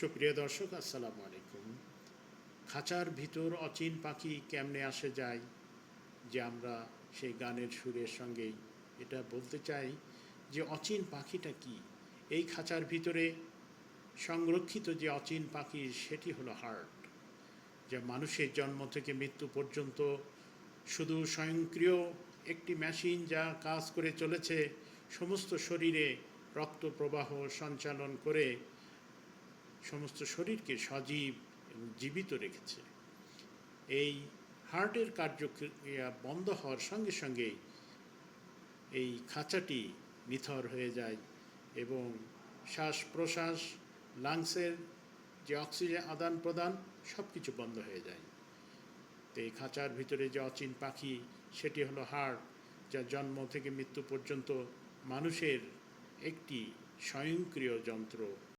সুপ্রিয় দর্শক, আসসালামু আলাইকুম। খাঁচার ভিতর অচিন পাখি কেমনে আসে যায়, যে আমরা সেই গানের সুরের সঙ্গেই এটা বলতে চাই যে অচিন পাখিটা কি। এই খাঁচার ভিতরে সংরক্ষিত যে অচিন পাখি, সেটি হলো হার্ট, যা মানুষের জন্ম থেকে মৃত্যু পর্যন্ত শুধু স্বয়ংক্রিয় একটি মেশিন যা কাজ করে চলেছে, সমস্ত শরীরে রক্ত প্রবাহ সঞ্চালন করে সমস্ত শরীরকে সজীব এবং জীবিত রেখেছে। এই হার্টের কার্যক্রিয়া বন্ধ হওয়ার সঙ্গে সঙ্গেই এই খাঁচাটি নিথর হয়ে যায় এবং শ্বাস প্রশ্বাস, লাংসের যে অক্সিজেন আদান প্রদান, সব কিছু বন্ধ হয়ে যায়। তো এই খাঁচার ভিতরে যে অচিন পাখি, সেটি হলো হার্ট, যা জন্ম থেকে মৃত্যু পর্যন্ত মানুষের একটি স্বয়ংক্রিয় যন্ত্র।